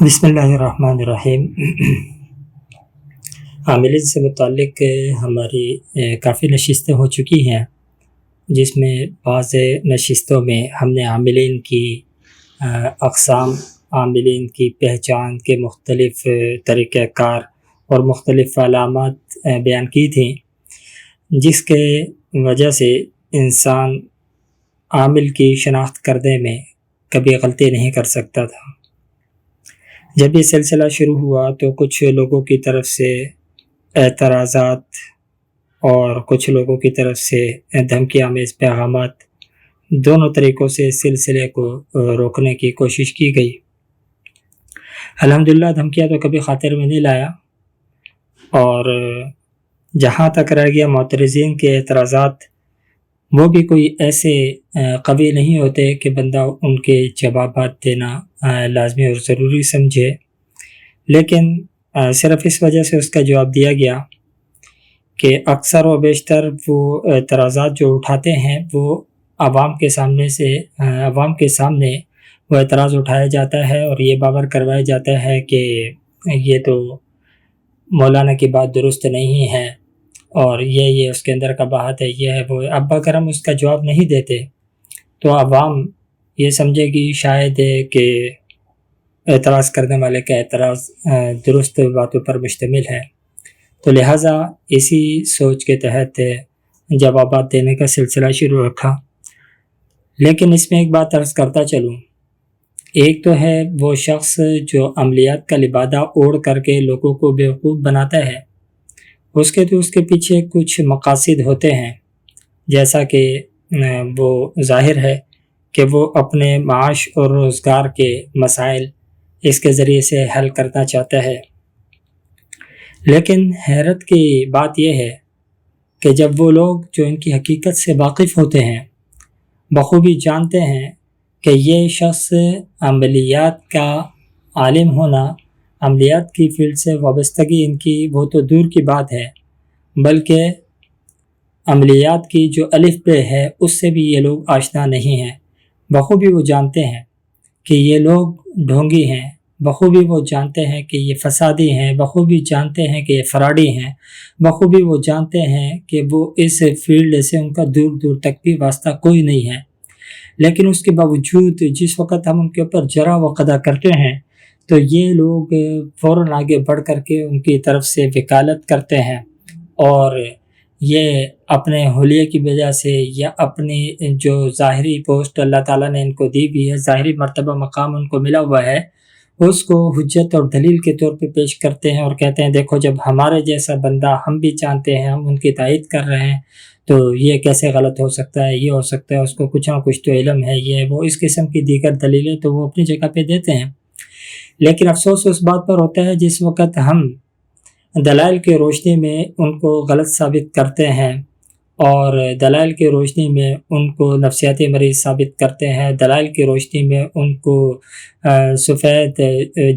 بسم اللہ الرحمن الرحیم۔ عاملین سے متعلق ہماری کافی نشستیں ہو چکی ہیں، جس میں بعض نشستوں میں ہم نے عاملین کی اقسام، عاملین کی پہچان کے مختلف طریقہ کار اور مختلف علامات بیان کی تھیں، جس کے وجہ سے انسان عامل کی شناخت کرنے میں کبھی غلطی نہیں کر سکتا تھا۔ جب یہ سلسلہ شروع ہوا تو کچھ لوگوں کی طرف سے اعتراضات اور کچھ لوگوں کی طرف سے دھمکی آمیز پیغامات، دونوں طریقوں سے اس سلسلے کو روکنے کی کوشش کی گئی۔ الحمدللہ دھمکیاں تو کبھی خاطر میں نہیں لایا، اور جہاں تک رہ گیا معترضین کے اعتراضات، وہ بھی کوئی ایسے قوی نہیں ہوتے کہ بندہ ان کے جوابات دینا لازمی اور ضروری سمجھے، لیکن صرف اس وجہ سے اس کا جواب دیا گیا کہ اکثر و بیشتر وہ اعتراضات جو اٹھاتے ہیں وہ عوام کے سامنے وہ اعتراض اٹھایا جاتا ہے، اور یہ باور کروایا جاتا ہے کہ یہ تو مولانا کی بات درست نہیں ہے، اور یہ اس کے اندر قباحت ہے، یہ ہے وہ۔ اب اگر ہم اس کا جواب نہیں دیتے تو عوام یہ سمجھے گی شاید کہ اعتراض کرنے والے کا اعتراض درست باتوں پر مشتمل ہے، تو لہٰذا اسی سوچ کے تحت جوابات دینے کا سلسلہ شروع رکھا۔ لیکن اس میں ایک بات عرض کرتا چلوں، ایک تو ہے وہ شخص جو عملیات کا لبادہ اوڑھ کر کے لوگوں کو بیوقوف بناتا ہے، اس کے پیچھے کچھ مقاصد ہوتے ہیں، جیسا کہ وہ ظاہر ہے کہ وہ اپنے معاش اور روزگار کے مسائل اس کے ذریعے سے حل کرنا چاہتا ہے۔ لیکن حیرت کی بات یہ ہے کہ جب وہ لوگ جو ان کی حقیقت سے واقف ہوتے ہیں، بخوبی جانتے ہیں کہ یہ شخص عملیات کا عالم ہونا، عملیات کی فیلڈ سے وابستگی ان کی وہ تو دور کی بات ہے، بلکہ عملیات کی جو الف بے ہے اس سے بھی یہ لوگ آشنا نہیں ہیں، بخوبی وہ جانتے ہیں کہ یہ لوگ ڈھونگی ہیں، بخوبی وہ جانتے ہیں کہ یہ فسادی ہیں، بخوبی جانتے ہیں کہ یہ فراڈی ہیں، بخوبی وہ جانتے ہیں کہ وہ اس فیلڈ سے ان کا دور دور تک بھی واسطہ کوئی نہیں ہے۔ لیکن اس کے باوجود جس وقت ہم ان کے اوپر جرح و قدع کرتے ہیں تو یہ لوگ فوراً آگے بڑھ کر کے ان کی طرف سے وکالت کرتے ہیں، اور یہ اپنے حلیے کی وجہ سے یا اپنی جو ظاہری پوسٹ اللہ تعالیٰ نے ان کو دی بھی ہے، ظاہری مرتبہ مقام ان کو ملا ہوا ہے، اس کو حجت اور دلیل کے طور پہ پیش کرتے ہیں، اور کہتے ہیں دیکھو جب ہمارے جیسا بندہ ہم بھی جانتے ہیں، ہم ان کی تائید کر رہے ہیں، تو یہ کیسے غلط ہو سکتا ہے، یہ ہو سکتا ہے، اس کو کچھ نہ کچھ تو علم ہے، یہ وہ اس قسم کی دیگر دلیلیں تو وہ اپنی جگہ پہ دیتے ہیں۔ لیکن افسوس اس بات پر ہوتا ہے جس وقت ہم دلائل کی روشنی میں ان کو غلط ثابت کرتے ہیں، اور دلائل کی روشنی میں ان کو نفسیاتی مریض ثابت کرتے ہیں، دلائل کی روشنی میں ان کو سفید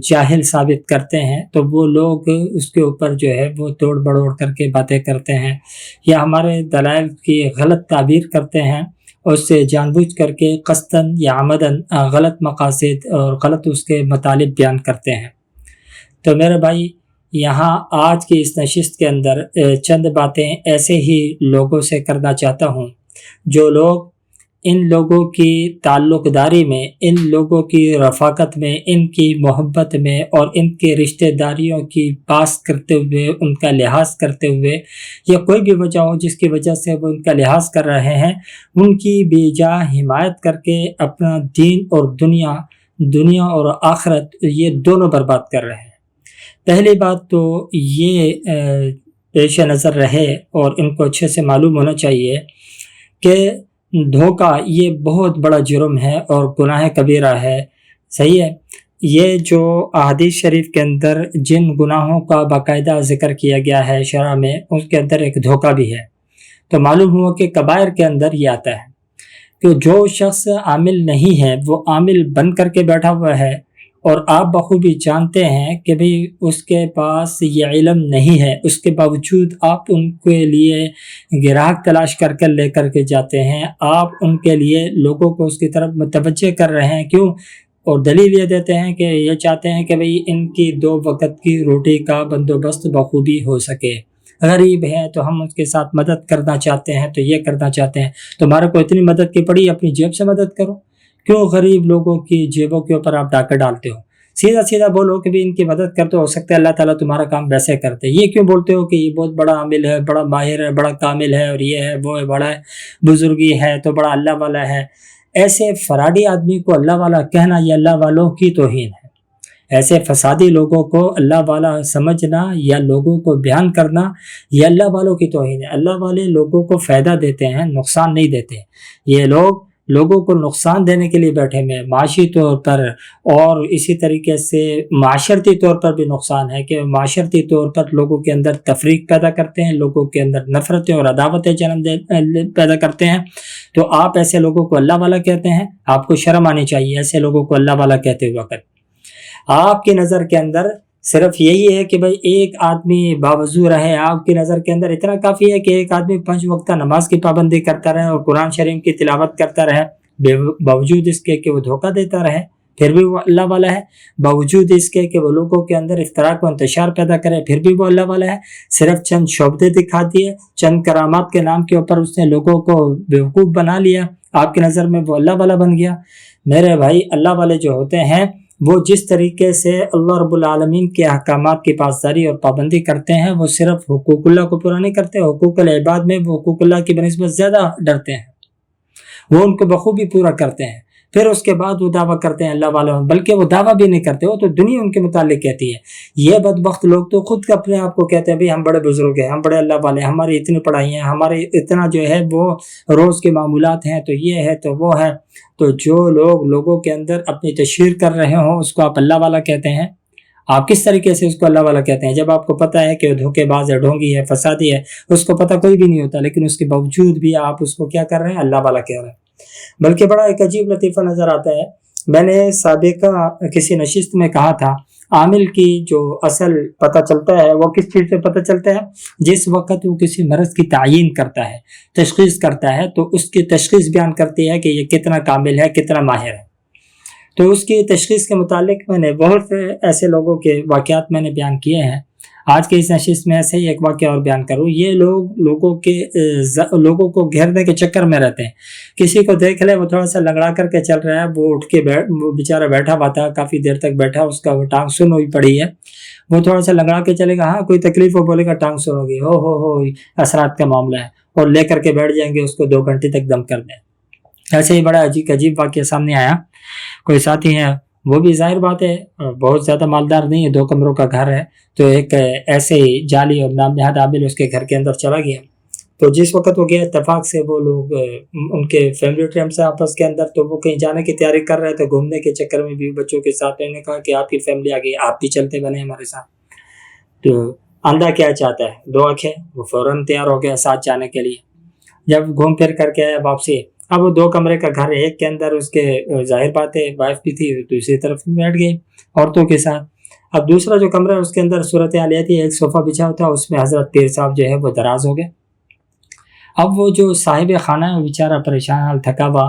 جاہل ثابت کرتے ہیں، تو وہ لوگ اس کے اوپر جو ہے وہ توڑ بڑوڑ کر کے باتیں کرتے ہیں، یا ہمارے دلائل کی غلط تعبیر کرتے ہیں، اور اس سے جان بوجھ کر کے قصداً یا عمداً غلط مقاصد اور غلط اس کے مطالب بیان کرتے ہیں۔ تو میرے بھائی، یہاں آج کی اس نشست کے اندر چند باتیں ایسے ہی لوگوں سے کرنا چاہتا ہوں جو لوگ ان لوگوں کی تعلق داری میں، ان لوگوں کی رفاقت میں، ان کی محبت میں اور ان کے رشتہ داریوں کی پاس کرتے ہوئے، ان کا لحاظ کرتے ہوئے، یا کوئی بھی وجہ ہو جس کی وجہ سے وہ ان کا لحاظ کر رہے ہیں، ان کی بے جا حمایت کر کے اپنا دین اور دنیا اور آخرت یہ دونوں برباد کر رہے ہیں۔ پہلی بات تو یہ پیش نظر رہے اور ان کو اچھے سے معلوم ہونا چاہیے کہ دھوکہ یہ بہت بڑا جرم ہے اور گناہ کبیرہ ہے، صحیح ہے۔ یہ جو احادیث شریف کے اندر جن گناہوں کا باقاعدہ ذکر کیا گیا ہے شرع میں، اس کے اندر ایک دھوکہ بھی ہے، تو معلوم ہوا کہ کبائر کے اندر یہ آتا ہے کہ جو شخص عامل نہیں ہے وہ عامل بن کر کے بیٹھا ہوا ہے، اور آپ بخوبی جانتے ہیں کہ بھئی اس کے پاس یہ علم نہیں ہے، اس کے باوجود آپ ان کے لیے گراہک تلاش کر لے کر کے جاتے ہیں، آپ ان کے لیے لوگوں کو اس کی طرف متوجہ کر رہے ہیں۔ کیوں؟ اور دلیل یہ دیتے ہیں کہ یہ چاہتے ہیں کہ بھئی ان کی 2 وقت کی روٹی کا بندوبست بخوبی ہو سکے، غریب ہے تو ہم اس کے ساتھ مدد کرنا چاہتے ہیں، تو یہ کرنا چاہتے ہیں، تمہارے کو اتنی مدد کی پڑی اپنی جیب سے مدد کرو، کیوں غریب لوگوں کی جیبوں کے اوپر آپ ڈاکہ ڈالتے ہو؟ سیدھا سیدھا بولو کہ بھی ان کی مدد کرتے ہو سکتا ہے اللہ تعالیٰ تمہارا کام ویسے کرتے. یہ کیوں بولتے ہو کہ یہ بہت بڑا عامل ہے، بڑا ماہر ہے، بڑا کامل ہے، اور یہ ہے وہ ہے، بڑا بزرگی ہے تو بڑا اللہ والا ہے؟ ایسے فراڈی آدمی کو اللہ والا کہنا یہ اللہ والوں کی توہین ہے. ایسے فسادی لوگوں کو اللہ والا سمجھنا یا لوگوں کو بیان کرنا یہ اللہ والوں کی توہین ہے. اللہ والے لوگوں کو فائدہ دیتے ہیں، نقصان نہیں دیتے. یہ لوگ لوگوں کو نقصان دینے کے لیے بیٹھے ہوئے، معاشی طور پر اور اسی طریقے سے معاشرتی طور پر بھی نقصان ہے کہ معاشرتی طور پر لوگوں کے اندر تفریق پیدا کرتے ہیں، لوگوں کے اندر نفرتیں اور عداوتیں پیدا کرتے ہیں. تو آپ ایسے لوگوں کو اللہ والا کہتے ہیں؟ آپ کو شرم آنی چاہیے ایسے لوگوں کو اللہ والا کہتے ہوئے وقت. آپ کی نظر کے اندر صرف یہی ہے کہ بھئی ایک آدمی باوضو رہے، آپ کی نظر کے اندر اتنا کافی ہے کہ ایک آدمی 5 وقتہ نماز کی پابندی کرتا رہے اور قرآن شریف کی تلاوت کرتا رہے، باوجود اس کے کہ وہ دھوکہ دیتا رہے پھر بھی وہ اللہ والا ہے، باوجود اس کے کہ وہ لوگوں کے اندر افتراق و انتشار پیدا کرے پھر بھی وہ اللہ والا ہے. صرف چند شعبدے دکھا دیے، چند کرامات کے نام کے اوپر اس نے لوگوں کو بیوقوف بنا لیا، آپ کی نظر میں وہ اللہ والا بن گیا. میرے بھائی اللہ والے جو ہوتے ہیں وہ جس طریقے سے اللہ رب العالمین کے احکامات کی پاسداری اور پابندی کرتے ہیں، وہ صرف حقوق اللہ کو پورا نہیں کرتے، حقوق العباد میں وہ حقوق اللہ کی بنسبت زیادہ ڈرتے ہیں، وہ ان کو بخوبی پورا کرتے ہیں. پھر اس کے بعد وہ دعویٰ کرتے ہیں اللہ والوں، بلکہ وہ دعویٰ بھی نہیں کرتے، وہ تو دنیا ان کے متعلق کہتی ہے. یہ بدبخت لوگ تو خود اپنے آپ کو کہتے ہیں بھی ہم بڑے بزرگ ہیں، ہم بڑے اللہ والے، ہماری اتنی پڑھائی ہیں، ہمارے اتنا جو ہے وہ روز کے معمولات ہیں، تو یہ ہے تو وہ ہے. تو جو لوگ لوگوں کے اندر اپنی تشہیر کر رہے ہوں اس کو آپ اللہ والا کہتے ہیں. آپ کس طریقے سے اس کو اللہ والا کہتے ہیں جب آپ کو پتہ ہے کہ دھوکے باز ہے، ڈھونگی ہے، فسادی ہے، اس کو پتہ کوئی بھی نہیں ہوتا، لیکن اس کے باوجود بھی آپ اس کو کیا کر رہے ہیں؟ اللہ والا کہہ رہے ہیں. بلکہ بڑا ایک عجیب لطیفہ نظر آتا ہے. میں نے سابقہ کسی نشست میں کہا تھا عامل کی جو اصل پتہ چلتا ہے وہ کس چیز سے پتہ چلتا ہے؟ جس وقت وہ کسی مرض کی تعیین کرتا ہے، تشخیص کرتا ہے، تو اس کی تشخیص بیان کرتی ہے کہ یہ کتنا کامل ہے، کتنا ماہر ہے. تو اس کی تشخیص کے متعلق میں نے بہت سے ایسے لوگوں کے واقعات میں نے بیان کیے ہیں. آج کے اس نشست میں ایسے ہی ایک واقعہ اور بیان کروں. یہ لوگ لوگوں کو گھیرنے کے چکر میں رہتے ہیں. کسی کو دیکھ لے وہ تھوڑا سا لنگڑا کر کے چل رہا ہے، وہ اٹھ کے وہ بیچارہ بیٹھا ہوا تھا، کافی دیر تک بیٹھا، اس کا وہ ٹانگ سن ہوئی پڑی ہے، وہ تھوڑا سا لنگڑا کے چلے گا، ہاں کوئی تکلیف ہو بولے گا ٹانگ سن ہوگی، ہو اثرات کا معاملہ ہے، اور لے کر کے بیٹھ جائیں گے، اس کو 2 گھنٹے تک دم کر دیں. ایسے ہی بڑا عجیب واقعہ سامنے آیا. کوئی ساتھی ہے، وہ بھی ظاہر بات ہے بہت زیادہ مالدار نہیں ہے، 2 کمروں کا گھر ہے، تو ایک ایسے ہی جعلی اور نام نہاد عامل اس کے گھر کے اندر چلا گیا. تو جس وقت وہ گیا اتفاق سے وہ لوگ ان کے فیملی ٹائم سے آپس کے اندر، تو وہ کہیں جانے کی تیاری کر رہے تھے گھومنے کے چکر میں بھی بچوں کے ساتھ. انہوں نے کہا کہ آپ کی فیملی آ گئی، آپ بھی چلتے بنے ہمارے ساتھ. تو اندھا کیا چاہتا ہے؟ 2 آنکھیں. وہ فوراً تیار ہو گیا ساتھ جانے کے لیے. جب گھوم پھر کر کے آیا واپسی، اب وہ 2 کمرے کا گھر، ایک کے اندر اس کے ظاہر بات ہے وائف بھی تھی، دوسری طرف بیٹھ گئی عورتوں کے ساتھ. اب دوسرا جو کمرہ ہے اس کے اندر صورتحال یہ تھی، ایک صوفہ بچھا ہوتا ہے، اس میں حضرت پیر صاحب جو ہے وہ دراز ہو گئے. اب وہ جو صاحب خانہ ہے وہ بیچارہ پریشان حال، تھکا ہوا،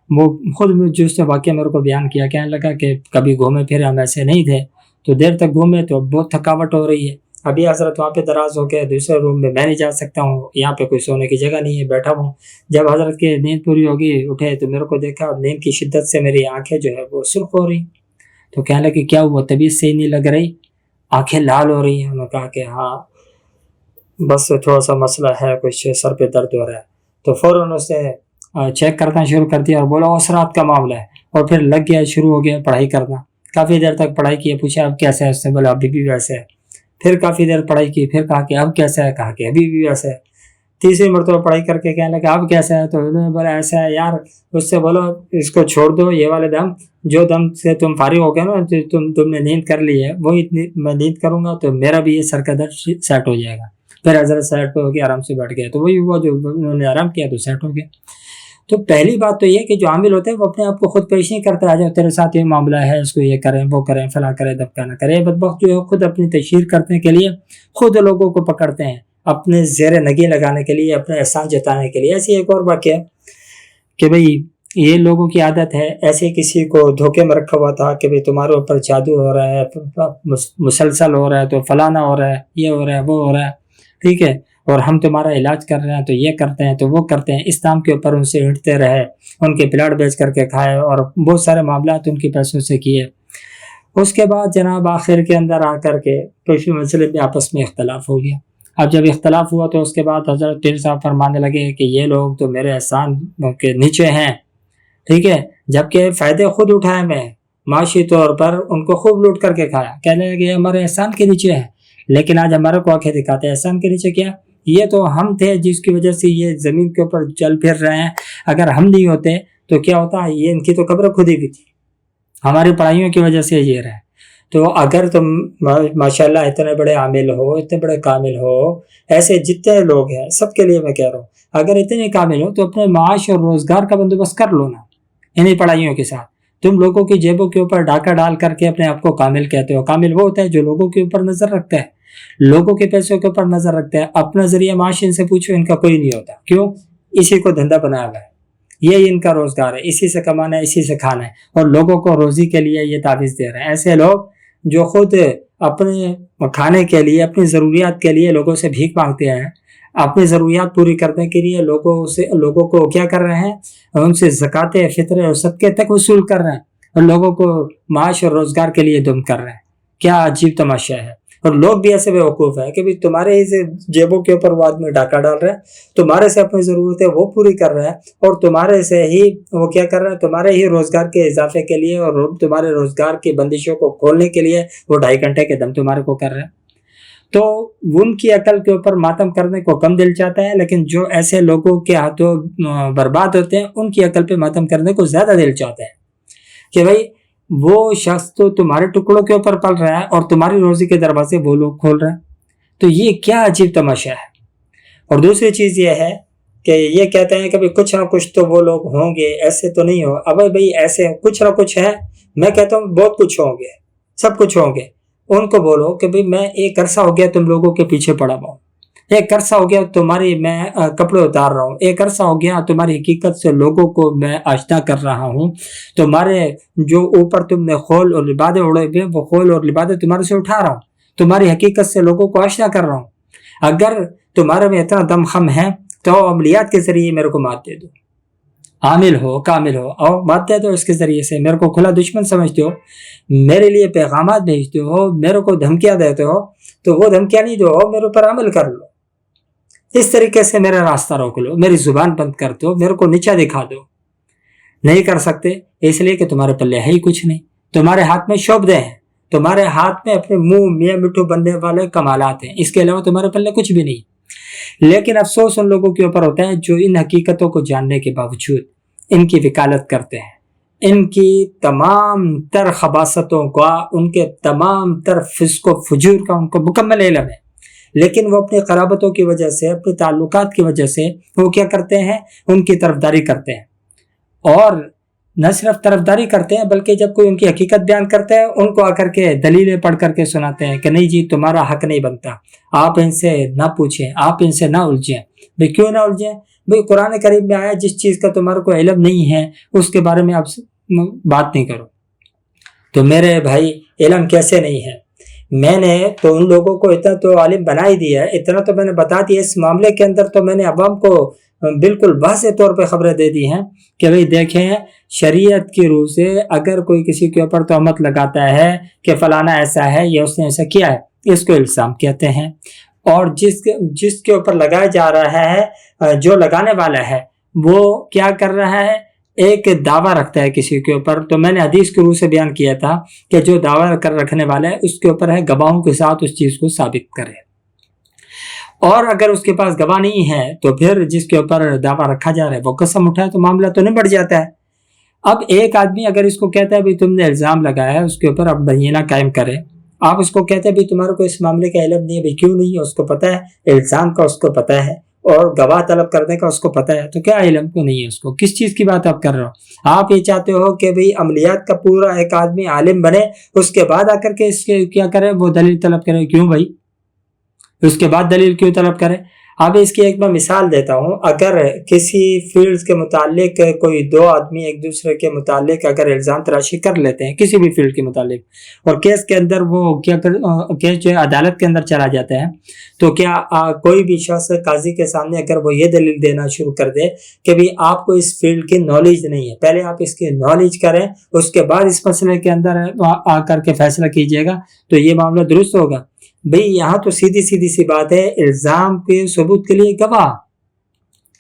وہ خود جو اس نے واقعہ میرے کو بیان کیا، کہنے لگا کہ کبھی گھومے پھرے ہم ایسے نہیں تھے، تو دیر تک گھومے تو بہت تھکاوٹ ہو رہی ہے. ابھی حضرت وہاں پہ دراز ہو گئے، دوسرے روم میں نہیں جا سکتا ہوں، یہاں پہ کوئی سونے کی جگہ نہیں ہے، بیٹھا ہوں. جب حضرت کی نیند پوری ہوگی اٹھے تو میرے کو دیکھا نیند کی شدت سے میری آنکھیں جو ہے وہ سرخ ہو رہی. تو کہنے لگے کیا ہوا؟ طبیعت صحیح نہیں لگ رہی، آنکھیں لال ہو رہی ہیں. انہوں نے کہا کہ ہاں بس تھوڑا سا مسئلہ ہے، کچھ سر پہ درد ہو رہا ہے. تو فوراً اس نے چیک کرنا شروع کر دیا اور بولا اثرات کا معاملہ ہے، اور پھر لگ گیا، شروع ہو گیا پڑھائی کرنا. کافی دیر تک پڑھائی کی، پوچھا اب کیسا ہے؟ اس نے بولا ابھی بھی ویسے ہے. پھر کافی دیر پڑھائی کی، پھر کہا کہ اب کیسا ہے؟ کہا کہ ابھی بھی ویسے ہے. تیسری مرتبہ پڑھائی کر کے کہنے لگا اب کیسا ہے؟ تو انہوں نے بولا ایسا ہے یار. اس سے بولو اس کو چھوڑ دو، یہ والے دم جو دم سے تم فارغ ہو گئے نا، تم نے نیند کر لی ہے، وہی میں نیند کروں گا تو میرا بھی یہ سر کا درد سیٹ ہو جائے گا. پھر حضرت سیٹ ہو کے آرام سے بیٹھ گیا. تو وہی ہوا جو انہوں نے آرام کیا تو سیٹ ہو گیا. تو پہلی بات تو یہ کہ جو عامل ہوتے ہیں وہ اپنے آپ کو خود پیش نہیں کرتا، آ جاؤ تیرے ساتھ یہ معاملہ ہے، اس کو یہ کریں وہ کریں فلاں کریں دبکا نہ کریں. بدبخت جو ہے خود اپنی تشہیر کرنے کے لیے خود لوگوں کو پکڑتے ہیں، اپنے زیر نگی لگانے کے لیے، اپنے احسان جتانے کے لیے. ایسی ایک اور واقعہ کہ بھئی یہ لوگوں کی عادت ہے، ایسے کسی کو دھوکے میں رکھا ہوا تھا کہ تمہارے اوپر جادو ہو رہا ہے، مسلسل ہو رہا ہے، تو فلانا ہو رہا ہے، یہ ہو رہا ہے، وہ ہو رہا ہے، ٹھیک ہے، اور ہم تمہارا علاج کر رہے ہیں، تو یہ کرتے ہیں تو وہ کرتے ہیں، اس نام کے اوپر ان سے ہٹتے رہے، ان کے بلڈ بیچ کر کے کھائے اور بہت سارے معاملات ان کے پیسوں سے کیے۔ اس کے بعد جناب آخر کے اندر آ کر کے کسی مسئلے میں آپس میں اختلاف ہو گیا۔ اب جب اختلاف ہوا تو اس کے بعد حضرت پیر صاحب فرمانے لگے کہ یہ لوگ تو میرے احسان کے نیچے ہیں، ٹھیک ہے، جبکہ فائدے خود اٹھائے میں، معاشی طور پر ان کو خوب لوٹ کر کے کھایا، کہنے لگے ہمارے احسان کے نیچے ہے، لیکن آج ہمارے کو آنکھیں دکھاتے ہیں احسان کے نیچے کیا، یہ تو ہم تھے جس کی وجہ سے یہ زمین کے اوپر چل پھر رہے ہیں، اگر ہم نہیں ہوتے تو کیا ہوتا، یہ ان کی تو قبر خود ہی بھی تھی، ہماری پڑھائیوں کی وجہ سے یہ رہے۔ تو اگر تم ماشاءاللہ اتنے بڑے عامل ہو، اتنے بڑے کامل ہو، ایسے جتنے لوگ ہیں سب کے لیے میں کہہ رہا ہوں، اگر اتنے کامل ہو تو اپنے معاش اور روزگار کا بندوبست کر لو نا انہیں پڑھائیوں کے ساتھ۔ تم لوگوں کی جیبوں کے اوپر ڈاکہ ڈال کر کے اپنے آپ کو کامل کہتے ہو، کامل وہ ہوتا ہے جو لوگوں کے اوپر نظر رکھتا ہے، لوگوں کے پیسوں کے اوپر نظر رکھتا ہے، اپنا ذریعہ معاش ان سے پوچھو، ان کا کوئی نہیں ہوتا، کیوں؟ اسی کو دھندا بنایا ہوا ہے، یہ ان کا روزگار ہے، اسی سے کمانا ہے، اسی سے کھانا ہے، اور لوگوں کو روزی کے لیے یہ تعویذ دے رہے ہیں۔ ایسے لوگ جو خود اپنے کھانے کے لیے، اپنی ضروریات کے لیے لوگوں سے بھیک مانگتے ہیں، اپنی ضروریات پوری کرنے کے لیے لوگوں کو کیا کر رہے ہیں، ان سے زکوٰۃ فطر اور صدقے تک وصول کر رہے ہیں، اور لوگوں کو معاش اور روزگار کے لیے دم کر رہے ہیں۔ کیا عجیب تماشا ہے، اور لوگ بھی ایسے بیوقوف ہیں کہ بھی تمہارے ہی سے جیبوں کے اوپر وہ آدمی ڈاکہ ڈال رہا ہے، تمہارے سے اپنی ضرورتیں وہ پوری کر رہا ہے، اور تمہارے سے ہی وہ کیا کر رہا ہے، تمہارے ہی روزگار کے اضافے کے لیے اور تمہارے روزگار کی بندشوں کو کھولنے کے لیے وہ 2.5 گھنٹے کے دم تمہارے کو کر رہے ہیں۔ تو ان کی عقل کے اوپر ماتم کرنے کو کم دل چاہتا ہے، لیکن جو ایسے لوگوں کے ہاتھوں برباد ہوتے ہیں ان کی عقل پہ ماتم کرنے کو زیادہ دل چاہتا ہے کہ بھائی وہ شخص تو تمہارے ٹکڑوں کے اوپر پل رہا ہے اور تمہاری روزی کے دروازے وہ لوگ کھول رہے ہیں، تو یہ کیا عجیب تماشا ہے۔ اور دوسری چیز یہ ہے کہ یہ کہتے ہیں کہ بھائی کچھ نہ کچھ تو وہ لوگ ہوں گے، ایسے تو نہیں ہو، اب بھائی ایسے کچھ نہ کچھ ہے، میں کہتا ہوں بہت کچھ ہوں گے، سب کچھ ہوں گے۔ ان کو بولو کہ بھائی میں ایک عرصہ ہو گیا تم لوگوں کے پیچھے پڑا ہوا ہوں، ایک عرصہ ہو گیا تمہاری میں کپڑے اتار رہا ہوں، ایک عرصہ ہو گیا تمہاری حقیقت سے لوگوں کو میں آشنا کر رہا ہوں، تمہارے جو اوپر تم نے خول اور لبادے اڑے ہوئے وہ خول اور لبادے تمہارے سے اٹھا رہا ہوں، تمہاری حقیقت سے لوگوں کو آشنا کر رہا ہوں۔ اگر تمہارے میں اتنا دم خم ہے تو عملیات کے ذریعے میرے کو مات دے دو، عامل ہو کامل ہو، اور مات دے دو اس کے ذریعے سے، میرے کو کھلا دشمن سمجھتے ہو، میرے لیے پیغامات بھیجتے ہو، میرے کو دھمکیاں دیتے ہو، تو وہ دھمکیاں نہیں دو، میرے اوپر عمل کر لو، اس طریقے سے میرا راستہ روک لو، میری زبان بند کر دو، میرے کو نیچا دکھا دو۔ نہیں کر سکتے اس لیے کہ تمہارے پلے ہے ہی کچھ نہیں، تمہارے ہاتھ میں شعبدے ہیں، تمہارے ہاتھ میں اپنے منہ میاں مٹھو بننے والے کمالات ہیں، اس کے علاوہ تمہارے پلے کچھ بھی نہیں۔ لیکن افسوس ان لوگوں کے اوپر ہوتا ہے جو ان حقیقتوں کو جاننے کے باوجود ان کی وکالت کرتے ہیں، ان کی تمام تر خباثتوں کا، ان کے تمام تر فسق و فجور کا ان کو مکمل علم ہے، لیکن وہ اپنی قرابتوں کی وجہ سے، اپنے تعلقات کی وجہ سے وہ کیا کرتے ہیں، ان کی طرفداری کرتے ہیں، اور نہ صرف طرفداری کرتے ہیں بلکہ جب کوئی ان کی حقیقت بیان کرتا ہے ان کو آ کر کے دلیلیں پڑھ کر کے سناتے ہیں کہ نہیں جی تمہارا حق نہیں بنتا، آپ ان سے نہ پوچھیں، آپ ان سے نہ الجھیں۔ بھئی کیوں نہ الجھیں؟ بھئی قرآن کریم میں آیا جس چیز کا تمہارے کو علم نہیں ہے اس کے بارے میں آپ بات نہیں کرو۔ تو میرے بھائی علم کیسے نہیں ہے، میں نے تو ان لوگوں کو اتنا تو عالم بنا ہی دیا ہے، اتنا تو میں نے بتا دیا، اس معاملے کے اندر تو میں نے عوام کو بالکل واضح طور پہ خبریں دے دی ہیں کہ بھئی دیکھیں شریعت کی روح سے اگر کوئی کسی کے اوپر تہمت لگاتا ہے کہ فلانا ایسا ہے یا اس نے ایسا کیا ہے، اس کو الزام کہتے ہیں، اور جس کے اوپر لگایا جا رہا ہے، جو لگانے والا ہے وہ کیا کر رہا ہے، ایک دعویٰ رکھتا ہے کسی کے اوپر، تو میں نے حدیث کی روح سے بیان کیا تھا کہ جو دعویٰ کر رکھنے والا ہے اس کے اوپر ہے گواہوں کے ساتھ اس چیز کو ثابت کرے، اور اگر اس کے پاس گواہ نہیں ہے تو پھر جس کے اوپر دعویٰ رکھا جا رہا ہے وہ قسم اٹھائے، تو معاملہ تو نہیں بڑھ جاتا ہے۔ اب ایک آدمی اگر اس کو کہتا ہے بھی تم نے الزام لگایا ہے، اس کے اوپر اب بینہ قائم کرے، آپ اس کو کہتے ہیں بھی تمہارے کو اس معاملے کا علم نہیں ہے، بھی کیوں نہیں ہے، اس کو پتہ ہے، الزام کا اس کو پتہ ہے اور گواہ طلب کرنے کا اس کو پتہ ہے، تو کیا علم کو نہیں ہے، اس کو کس چیز کی بات آپ کر رہے ہو؟ آپ یہ چاہتے ہو کہ بھئی عملیات کا پورا ایک آدمی عالم بنے، اس کے بعد آ کر کے اس کے کیا کرے، وہ دلیل طلب کرے، کیوں بھائی اس کے بعد دلیل کیوں طلب کرے؟ اب اس کی ایک میں مثال دیتا ہوں. اگر کسی فیلڈ کے متعلق کوئی دو آدمی ایک دوسرے کے متعلق اگر الزام تراشی کر لیتے ہیں کسی بھی فیلڈ کے متعلق، اور کیس کے اندر وہ کیا کیس جو عدالت کے اندر چلا جاتا ہے، تو کیا کوئی بھی شخص قاضی کے سامنے اگر وہ یہ دلیل دینا شروع کر دے کہ بھی آپ کو اس فیلڈ کی نالج نہیں ہے، پہلے آپ اس کی نالج کریں اس کے بعد اس مسئلے کے اندر آ کر کے فیصلہ کیجیے گا، تو یہ معاملہ درست ہوگا؟ بھئی یہاں تو سیدھی سی بات ہے، الزام کے ثبوت کے لیے گواہ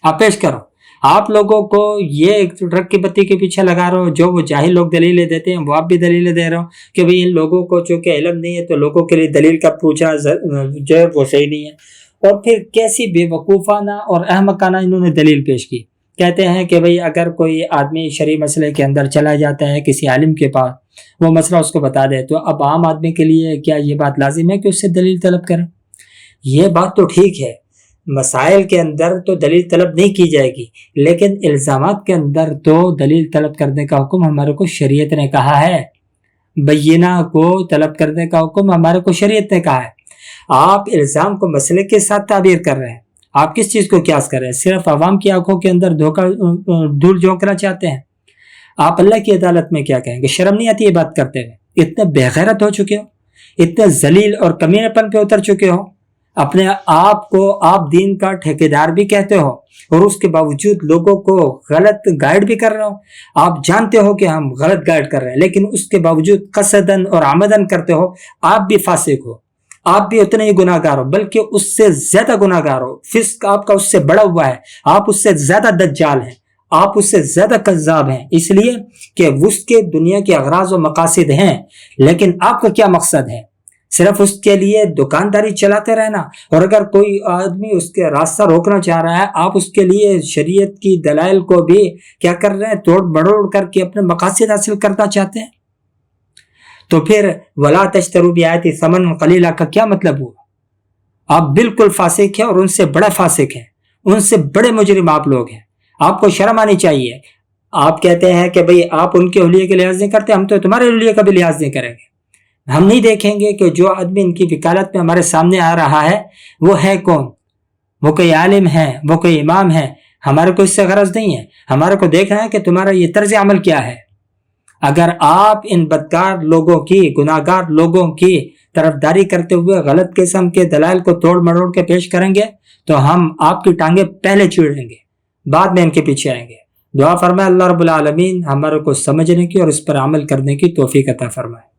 آپ پیش کرو. آپ لوگوں کو یہ ٹرک کی بتی کے پیچھے لگا رہے ہو، جو وہ جاہل لوگ دلیلیں دیتے ہیں وہ آپ بھی دلیلیں دے رہے ہو کہ بھئی ان لوگوں کو چونکہ علم نہیں ہے تو لوگوں کے لیے دلیل کا پوچھنا جو ہے وہ صحیح نہیں ہے. اور پھر کیسی بے وقوفانہ اور احمقانہ انہوں نے دلیل پیش کی. کہتے ہیں کہ بھئی اگر کوئی آدمی شرعی مسئلے کے اندر چلا جاتا ہے کسی عالم کے پاس، وہ مسئلہ اس کو بتا دے، تو اب عام آدمی کے لیے کیا یہ بات لازم ہے کہ اس سے دلیل طلب کریں؟ یہ بات تو ٹھیک ہے، مسائل کے اندر تو دلیل طلب نہیں کی جائے گی، لیکن الزامات کے اندر تو دلیل طلب کرنے کا حکم ہمارے کو شریعت نے کہا ہے. بینہ کو طلب کرنے کا حکم ہمارے کو شریعت نے کہا ہے. آپ الزام کو مسئلے کے ساتھ تعبیر کر رہے ہیں، آپ کس چیز کو قیاس کر رہے ہیں؟ صرف عوام کی آنکھوں کے اندر دھول جھونکنا چاہتے ہیں؟ آپ اللہ کی عدالت میں کیا کہیں گے؟ شرم نہیں آتی یہ بات کرتے ہوئے؟ اتنے بے غیرت ہو چکے ہو، اتنے ذلیل اور کمینے پن پہ اتر چکے ہو، اپنے آپ کو آپ دین کا ٹھیکیدار بھی کہتے ہو اور اس کے باوجود لوگوں کو غلط گائیڈ بھی کر رہے ہو. آپ جانتے ہو کہ ہم غلط گائیڈ کر رہے ہیں، لیکن اس کے باوجود قصدن اور عمدن کرتے ہو. آپ بھی فاسق ہو، آپ بھی اتنے ہی گناہ گار ہو، بلکہ اس سے زیادہ گناہ گار ہو. فسق آپ کا اس سے بڑا ہوا ہے، آپ اس سے زیادہ دجال ہیں، آپ اس سے زیادہ کذاب ہیں، اس لیے کہ اس کے دنیا کے اغراض و مقاصد ہیں. لیکن آپ کا کیا مقصد ہے؟ صرف اس کے لیے دکانداری چلاتے رہنا. اور اگر کوئی آدمی اس کے راستہ روکنا چاہ رہا ہے، آپ اس کے لیے شریعت کی دلائل کو بھی کیا کر رہے ہیں؟ توڑ مڑوڑ کر کے اپنے مقاصد حاصل کرنا چاہتے ہیں. تو پھر وَلَا تَشْتَرُوا بِآيَاتِي ثَمَنًا قَلِيلًا کا کیا مطلب ہوا؟ آپ بالکل فاسق ہیں اور ان سے بڑا فاسق ہیں، ان سے بڑے مجرم آپ لوگ ہیں. آپ کو شرم آنی چاہیے. آپ کہتے ہیں کہ بھئی آپ ان کے حلیے کے لحاظ نہیں کرتے، ہم تو تمہارے حلیے کا بھی لحاظ نہیں کریں گے. ہم نہیں دیکھیں گے کہ جو آدمی ان کی وکالت میں ہمارے سامنے آ رہا ہے وہ ہے کون، وہ کوئی عالم ہے، وہ کوئی امام ہے. ہمارے کو اس سے غرض نہیں ہے، ہمارے کو دیکھنا ہے کہ تمہارا یہ طرز عمل کیا ہے. اگر آپ ان بدکار لوگوں کی، گناہگار لوگوں کی طرفداری کرتے ہوئے غلط قسم کے دلائل کو توڑ مڑوڑ کے پیش کریں گے تو ہم آپ کی ٹانگیں پہلے چیریں گے، بعد میں ان کے پیچھے آئیں گے. دعا فرمائے اللہ رب العالمین ہمارے کو سمجھنے کی اور اس پر عمل کرنے کی توفیق عطا فرمائے.